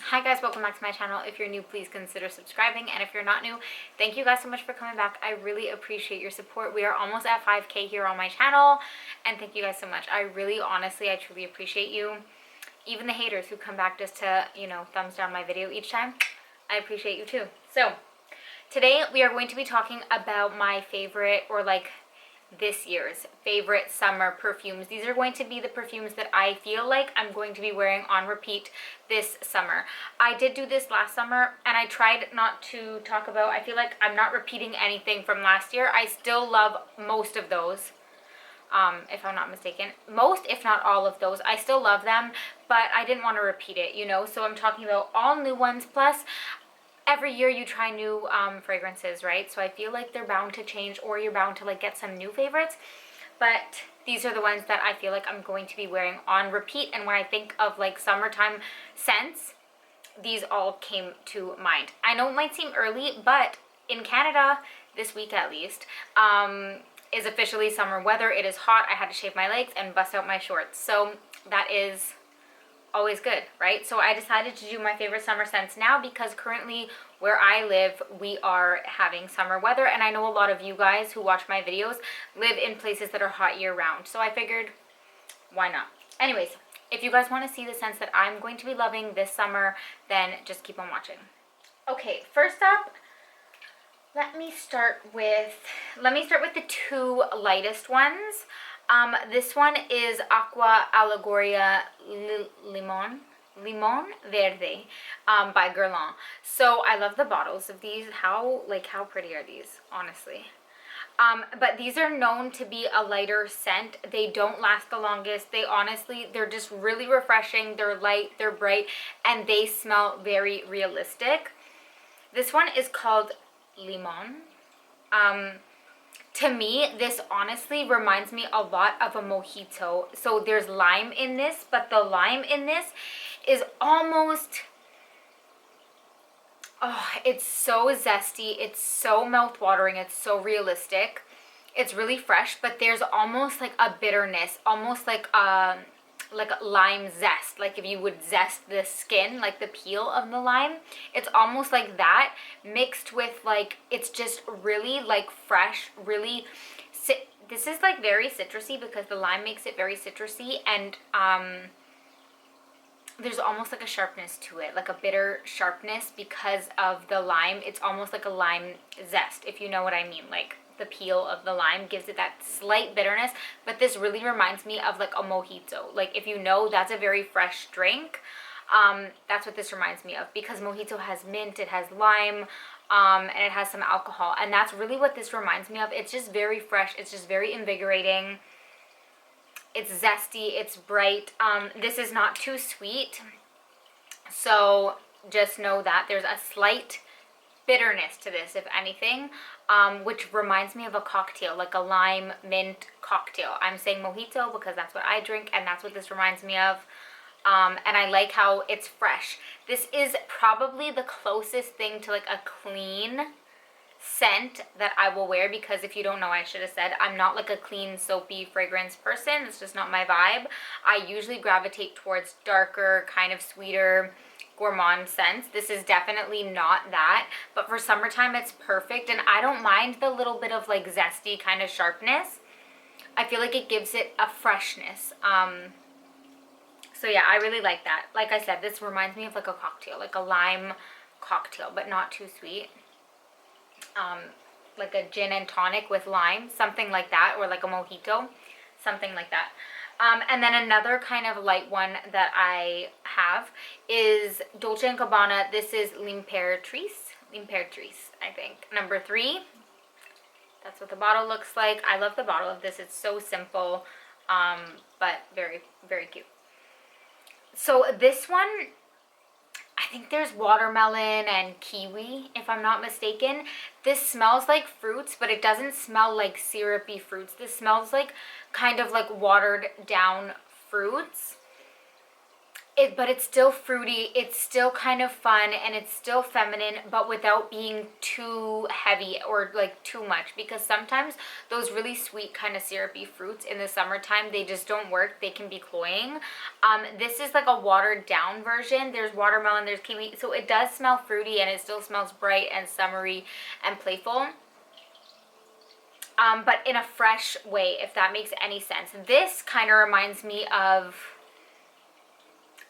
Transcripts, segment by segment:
Hi guys, welcome back to my channel. If you're new, please consider subscribing, and if you're not new, thank you guys so much for coming back. I really appreciate your support. We are almost at 5K here on my channel, and thank you guys so much. I really, honestly, I truly appreciate you. Even the haters who come back just to, thumbs down my video each time, I appreciate you too. So today we are going to be talking about my favorite, or like this year's favorite summer perfumes. These are going to be the perfumes that I feel like I'm going to be wearing on repeat this summer. I did do this last summer and I tried not to talk about, I feel like I'm not repeating anything from last year. I still love most of those, if I'm not mistaken. Most, if not all of those. I still love them, but I didn't want to repeat it, so I'm talking about all new ones. Plus, every year you try new fragrances, right? So I feel like they're bound to change, or you're bound to like get some new favorites. But these are the ones that I feel like I'm going to be wearing on repeat. And when I think of like summertime scents, these all came to mind. I know it might seem early, but in Canada, this week at least, is officially summer weather. It is hot. I had to shave my legs and bust out my shorts. So that is always good, right? So I decided to do my favorite summer scents now, because currently where I live, we are having summer weather, and I know a lot of you guys who watch my videos live in places that are hot year round. So I figured, why not? Anyways, if you guys want to see the scents that I'm going to be loving this summer, then just keep on watching. Okay, first up, let me start with the two lightest ones. This one is Acqua Allegoria Limon Verde by Guerlain. So I love the bottles of these. How pretty are these, honestly? But these are known to be a lighter scent. They don't last the longest. They're just really refreshing. They're light, they're bright, and they smell very realistic. This one is called Limon. To me, this honestly reminds me a lot of a mojito. So there's lime in this, but the lime in this is almost, it's so zesty, it's so mouth-watering, it's so realistic. It's really fresh, but there's almost like a bitterness, almost like a lime zest. Like if you would zest the skin, like the peel of the lime, it's almost like that mixed with like, it's just really like fresh, really this is like very citrusy, because the lime makes it very citrusy, and there's almost like a sharpness to it, like a bitter sharpness because of the lime. It's almost like a lime zest, if you know what I mean. Like the peel of the lime gives it that slight bitterness, but this really reminds me of like a mojito. Like if you know that's a very fresh drink, that's what this reminds me of, because mojito has mint, it has lime, and it has some alcohol, and that's really what this reminds me of. It's just very fresh, it's just very invigorating, it's zesty, it's bright. This is not too sweet, so just know that there's a slight bitterness to this, if anything, which reminds me of a cocktail, like a lime mint cocktail. I'm saying mojito because that's what I drink, and that's what this reminds me of. And I like how it's fresh. This is probably the closest thing to like a clean scent that I will wear, because if you don't know, I should have said, I'm not like a clean soapy fragrance person. It's just not my vibe. I usually gravitate towards darker, kind of sweeter, gourmand scents. This is definitely not that, but for summertime it's perfect, and I don't mind the little bit of like zesty kind of sharpness. I feel like it gives it a freshness. So yeah, I really like that. Like I said, this reminds me of like a cocktail, like a lime cocktail, but not too sweet. Like a gin and tonic with lime, something like that, or like a mojito, something like that. And then another kind of light one that I have is Dolce Gabbana. This is L'Imperatrice, I think, number 3. That's what the bottle looks like. I love the bottle of this. It's so simple, but very, very cute. So this one, I think there's watermelon and kiwi, if I'm not mistaken. This smells like fruits, but it doesn't smell like syrupy fruits. This smells like kind of like watered down fruits. but it's still fruity, it's still kind of fun, and it's still feminine, but without being too heavy or like too much, because sometimes those really sweet kind of syrupy fruits in the summertime, they just don't work. They can be cloying. This is like a watered down version. There's watermelon, there's kiwi, so it does smell fruity and it still smells bright and summery and playful. But in a fresh way, if that makes any sense. This kind of reminds me of,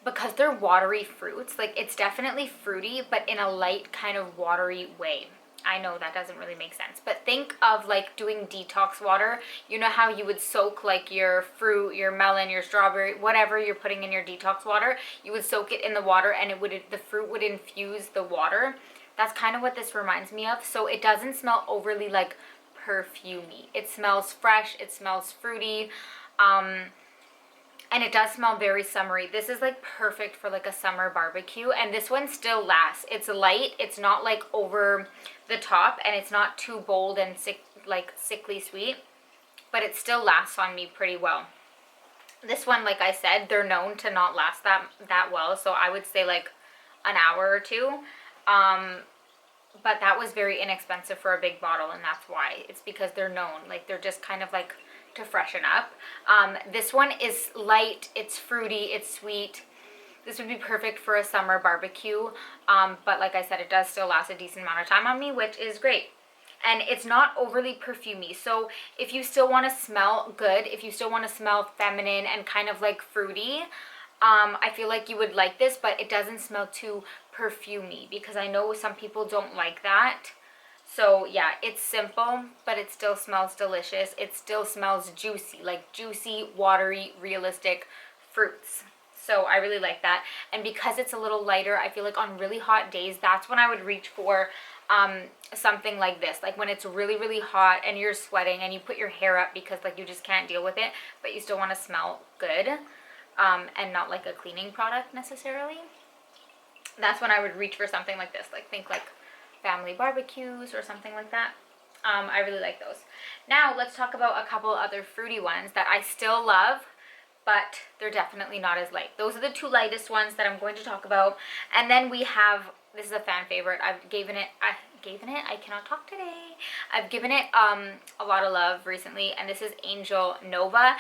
because they're watery fruits, like it's definitely fruity, but in a light kind of watery way. I know that doesn't really make sense, but think of like doing detox water. You know how you would soak like your fruit, your melon, your strawberry, whatever you're putting in your detox water, you would soak it in the water and the fruit would infuse the water. That's kind of what this reminds me of. So it doesn't smell overly like perfumey. It smells fresh, it smells fruity, and it does smell very summery. This is like perfect for like a summer barbecue, and this one still lasts. It's light, it's not like over the top, and it's not too bold and sickly sweet, but it still lasts on me pretty well. This one, like I said, they're known to not last that well, so I would say like an hour or two. But that was very inexpensive for a big bottle, and that's why. It's because they're known, like they're just kind of like to freshen up. This one is light, it's fruity, it's sweet. This would be perfect for a summer barbecue, but like I said, it does still last a decent amount of time on me, which is great. And it's not overly perfumey, so if you still want to smell good, if you still want to smell feminine and kind of like fruity, I feel like you would like this, but it doesn't smell too perfumey, because I know some people don't like that. So yeah, it's simple, but it still smells delicious. It still smells juicy, like juicy, watery, realistic fruits. So I really like that. And because it's a little lighter, I feel like on really hot days, that's when I would reach for something like this. Like when it's really, really hot and you're sweating and you put your hair up because like you just can't deal with it, but you still want to smell good, and not like a cleaning product necessarily. That's when I would reach for something like this. Like think like family barbecues or something like that. I really like those. Now let's talk about a couple other fruity ones that I still love, but they're definitely not as light. Those are the two lightest ones that I'm going to talk about. And then we have, this is a fan favorite. I cannot talk today. I've given it a lot of love recently, and this is Angel Nova.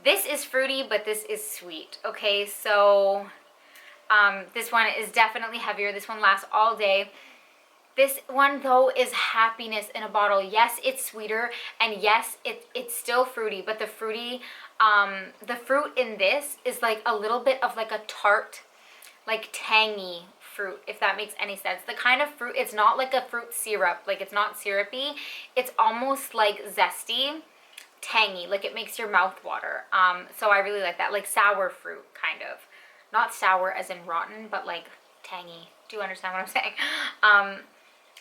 This is fruity, but this is sweet. Okay, so this one is definitely heavier. This one lasts all day. This one, though, is happiness in a bottle. Yes, it's sweeter, and yes, it's still fruity, but the fruit in this is like a little bit of like a tart, like tangy fruit, if that makes any sense. The kind of fruit, it's not like a fruit syrup, like it's not syrupy. It's almost like zesty, tangy, like it makes your mouth water. So I really like that, like sour fruit, kind of. Not sour as in rotten, but like tangy. Do you understand what I'm saying?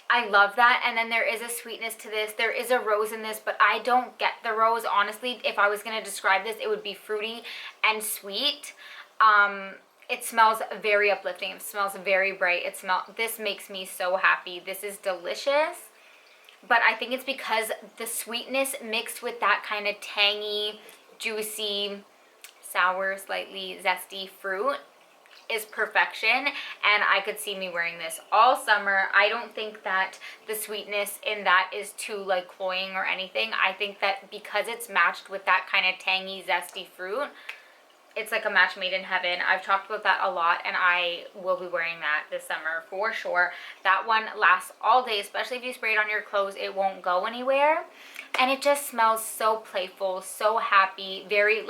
I love that. And then there is a sweetness to this. There is a rose in this, but I don't get the rose. Honestly, if I was going to describe this, it would be fruity and sweet. It smells very uplifting. It smells very bright. This makes me so happy. This is delicious. But I think it's because the sweetness mixed with that kind of tangy, juicy, sour, slightly zesty fruit is perfection, and I could see me wearing this all summer. I don't think that the sweetness in that is too like cloying or anything. I think that because it's matched with that kind of tangy, zesty fruit, it's like a match made in heaven. I've talked about that a lot, and I will be wearing that this summer for sure. That one lasts all day, especially if you spray it on your clothes. It won't go anywhere, and it just smells so playful, so happy, very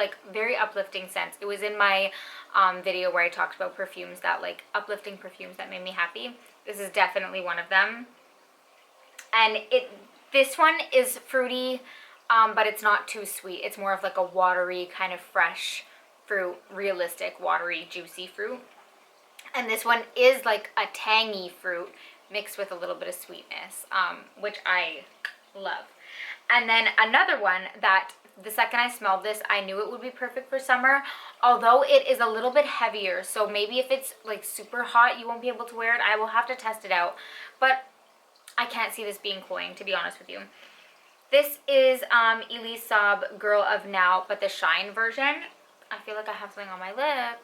uplifting scent. It was in my video where I talked about perfumes, that like uplifting perfumes that made me happy. This is definitely one of them. And this one is fruity, but it's not too sweet. It's more of like a watery kind of fresh fruit, realistic, watery, juicy fruit. And this one is like a tangy fruit mixed with a little bit of sweetness, which I love. And then another one that the second I smelled this, I knew it would be perfect for summer, although it is a little bit heavier. So maybe if it's like super hot, you won't be able to wear it. I will have to test it out, but I can't see this being cloying, to be honest with you. This is Elie Saab Girl of Now, but the Shine version. I feel like I have something on my lip.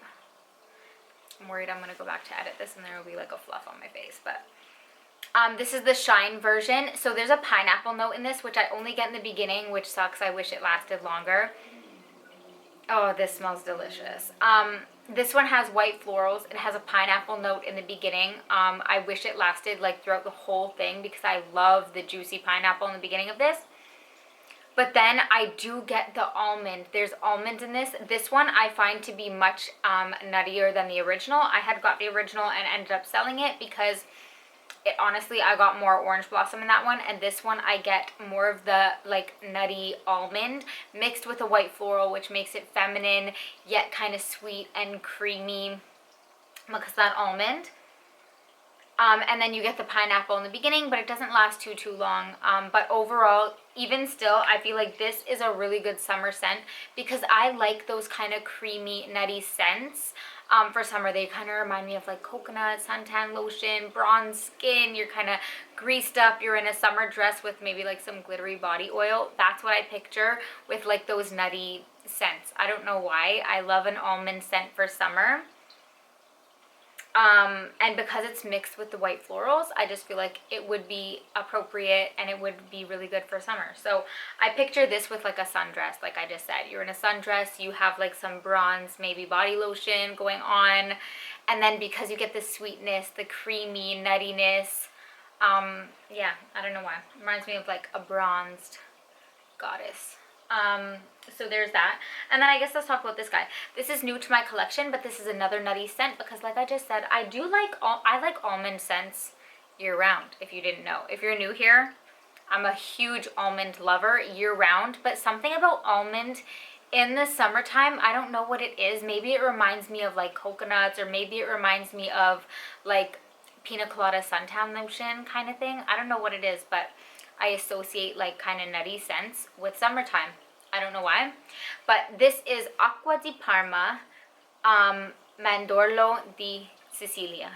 I'm worried I'm gonna go back to edit this and there will be like a fluff on my face, but this is the Shine version. So there's a pineapple note in this, which I only get in the beginning, which sucks. I wish it lasted longer. Oh, this smells delicious. This one has white florals. It has a pineapple note in the beginning. I wish it lasted like throughout the whole thing because I love the juicy pineapple in the beginning of this. But then I do get the almond. There's almond in this. This one I find to be much nuttier than the original. I had got the original and ended up selling it because honestly, I got more orange blossom in that one, and this one I get more of the like nutty almond mixed with a white floral, which makes it feminine yet kind of sweet and creamy because of that almond. And then you get the pineapple in the beginning, but it doesn't last too long. But overall, even still, I feel like this is a really good summer scent because I like those kind of creamy, nutty scents. For summer, they kind of remind me of like coconut, suntan lotion, bronze skin. You're kind of greased up. You're in a summer dress with maybe like some glittery body oil. That's what I picture with like those nutty scents. I don't know why. I love an almond scent for summer. And because it's mixed with the white florals, I just feel like it would be appropriate and it would be really good for summer. So I picture this with like a sundress, like I just said. You're in a sundress, you have like some bronze, maybe body lotion going on. And then because you get the sweetness, the creamy nuttiness, yeah, I don't know why. It reminds me of like a bronzed goddess. So there's that. And then I guess let's talk about this guy. This is new to my collection, but this is another nutty scent because like I just said, I like almond scents year round, if you didn't know. If you're new here, I'm a huge almond lover year round, but something about almond in the summertime, I don't know what it is. Maybe it reminds me of like coconuts, or maybe it reminds me of like pina colada suntan lotion kind of thing. I don't know what it is, but I associate like kind of nutty scents with summertime. I don't know why. But this is Acqua di Parma, Mandorlo di Sicilia.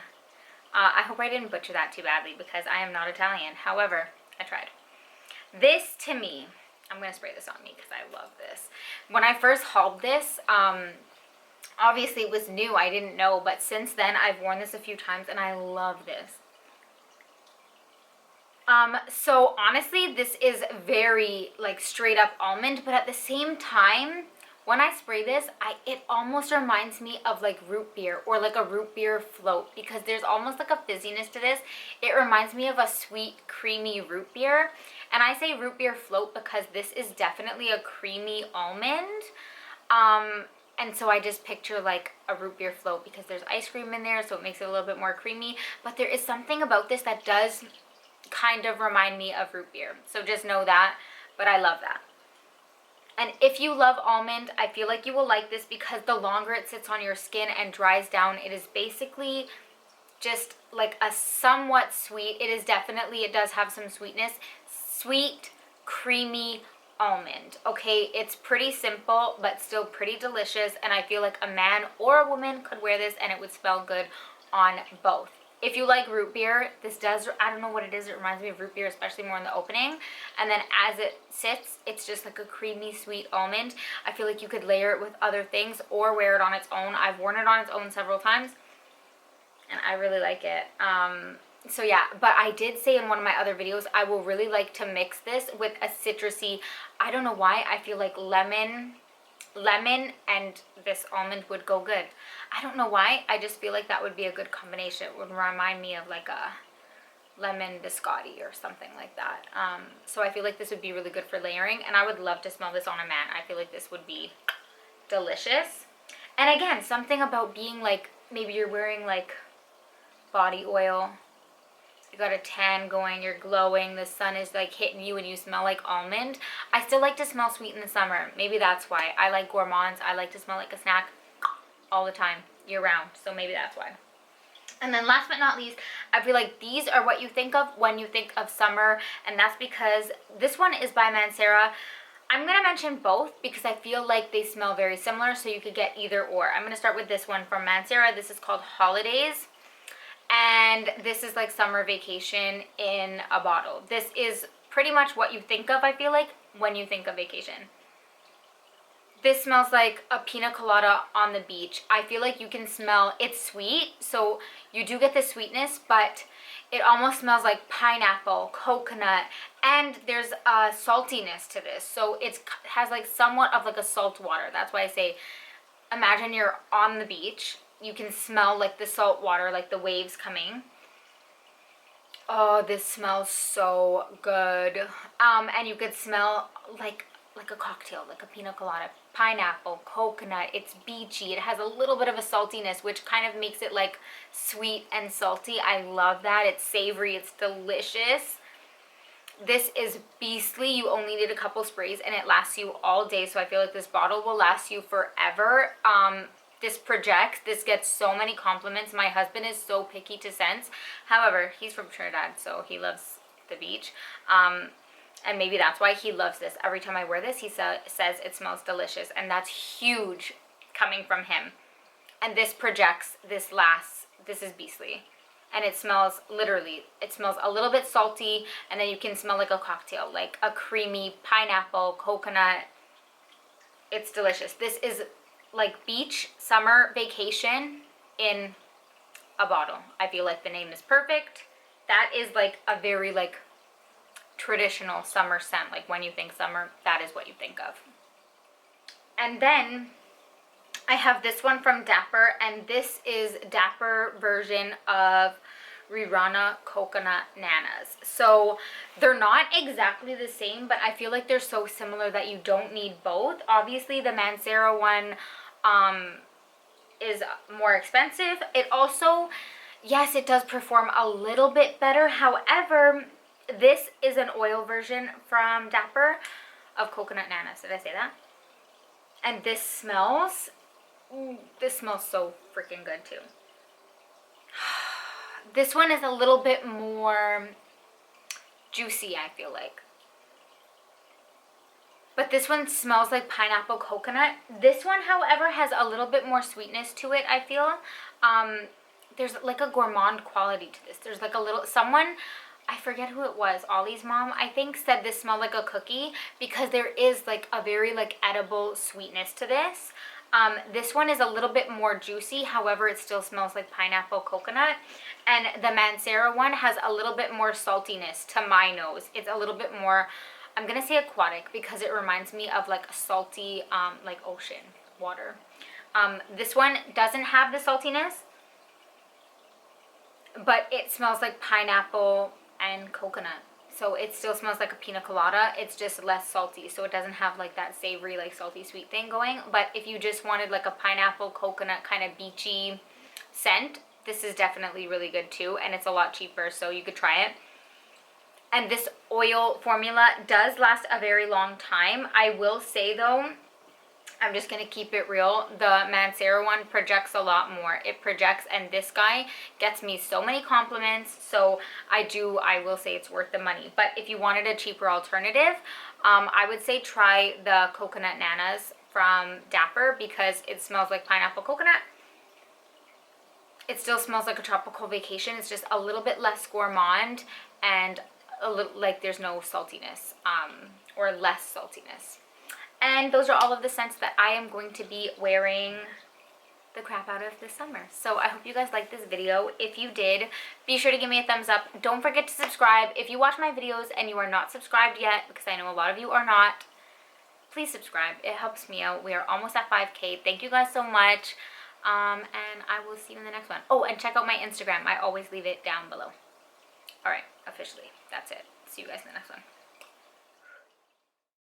I hope I didn't butcher that too badly because I am not Italian. However, I tried. This to me, I'm going to spray this on me because I love this. When I first hauled this, obviously it was new. I didn't know. But since then, I've worn this a few times and I love this. So honestly, this is very like straight up almond, but at the same time, when I spray this, it almost reminds me of like root beer or like a root beer float because there's almost like a fizziness to this. It reminds me of a sweet, creamy root beer. And I say root beer float because this is definitely a creamy almond. And so I just picture like a root beer float because there's ice cream in there, so it makes it a little bit more creamy. But there is something about this that does kind of remind me of root beer. So just know that, but I love that. And if you love almond, I feel like you will like this because the longer it sits on your skin and dries down, it is basically just like a somewhat sweet, it does have some sweetness, sweet, creamy almond. Okay, it's pretty simple, but still pretty delicious. And I feel like a man or a woman could wear this and it would smell good on both. If you like root beer, this does, I don't know what it is, it reminds me of root beer, especially more in the opening. And then as it sits, it's just like a creamy, sweet almond. I feel like you could layer it with other things or wear it on its own. I've worn it on its own several times, and I really like it. So yeah, but I did say in one of my other videos, I will really like to mix this with a citrusy, I don't know why, I feel like lemon and this almond would go good. I don't know why, I just feel like that would be a good combination. It would remind me of like a lemon biscotti or something like that. So I feel like this would be really good for layering, and I would love to smell this on a man. I feel like this would be delicious. And again, something about being like, maybe you're wearing like body oil, you got a tan going, you're glowing, the sun is like hitting you and you smell like almond. I still like to smell sweet in the summer. Maybe that's why. I like gourmands. I like to smell like a snack all the time, year round. So maybe that's why. And then last but not least, I feel like these are what you think of when you think of summer. And that's because this one is by Mancera. I'm going to mention both because I feel like they smell very similar, so you could get either or. I'm going to start with this one from Mancera. This is called Holidays. And this is like summer vacation in a bottle. This is pretty much what you think of, I feel like, when you think of vacation. This smells like a pina colada on the beach. I feel like you can smell, it's sweet, so you do get the sweetness, but it almost smells like pineapple, coconut, and there's a saltiness to this. So it has like somewhat of like a salt water. That's why I say, imagine you're on the beach. You can smell like the salt water, like the waves coming. Oh, this smells so good. And you could smell like a cocktail, like a pina colada, pineapple, coconut. It's beachy. It has a little bit of a saltiness, which kind of makes it like sweet and salty. I love that. It's savory. It's delicious. This is beastly. You only need a couple sprays and it lasts you all day. So I feel like this bottle will last you forever. This projects. This gets so many compliments. My husband is so picky to scents. However, he's from Trinidad, so he loves the beach. And maybe that's why he loves this. Every time I wear this, he says it smells delicious. And that's huge coming from him. And this projects, this lasts, this is beastly. And it smells, literally, it smells a little bit salty. And then you can smell like a cocktail, like a creamy pineapple, coconut. It's delicious. This is like beach summer vacation in a bottle. I feel like the name is perfect. That is like a very like traditional summer scent. Like when you think summer, that is what you think of. And then I have this one from Dapper, and this is Dapper version of Rirana Coconut Nanas. So they're not exactly the same, but I feel like they're so similar that you don't need both. Obviously the Mancera one is more expensive. It also, yes, it does perform a little bit better. However, this is an oil version from Dapper of Coconut Nanas. Did I say that? And this smells so freaking good too. This one is a little bit more juicy, I feel like. But this one smells like pineapple coconut. This one, however, has a little bit more sweetness to it, I feel. There's like a gourmand quality to this. There's like a little, someone, I forget who it was, Ollie's mom, I think, said this smelled like a cookie because there is like a very like edible sweetness to this. This one is a little bit more juicy, however, it still smells like pineapple coconut. And the Mancera one has a little bit more saltiness to my nose. It's a little bit more, I'm gonna say aquatic because it reminds me of like a salty, like ocean water. This one doesn't have the saltiness, but it smells like pineapple and coconut. So it still smells like a pina colada. It's just less salty. So it doesn't have like that savory, like salty sweet thing going. But if you just wanted like a pineapple coconut kind of beachy scent, this is definitely really good too. And it's a lot cheaper, so you could try it. And this oil formula does last a very long time. I will say though, I'm just going to keep it real. The Mancera one projects a lot more. It projects, and this guy gets me so many compliments. So I will say it's worth the money. But if you wanted a cheaper alternative, I would say try the Coconut Nanas from Dapper because it smells like pineapple coconut. It still smells like a tropical vacation. It's just a little bit less gourmand and a little like there's no saltiness or less saltiness. And those are all of the scents that I am going to be wearing the crap out of this summer. So I hope you guys liked this video. If you did, be sure to give me a thumbs up. Don't forget to subscribe. If you watch my videos and you are not subscribed yet, because I know a lot of you are not, please subscribe. It helps me out. We are almost at 5K. Thank you guys so much. And I will see you in the next one. Oh, and check out my Instagram. I always leave it down below. All right, officially, that's it. See you guys in the next one.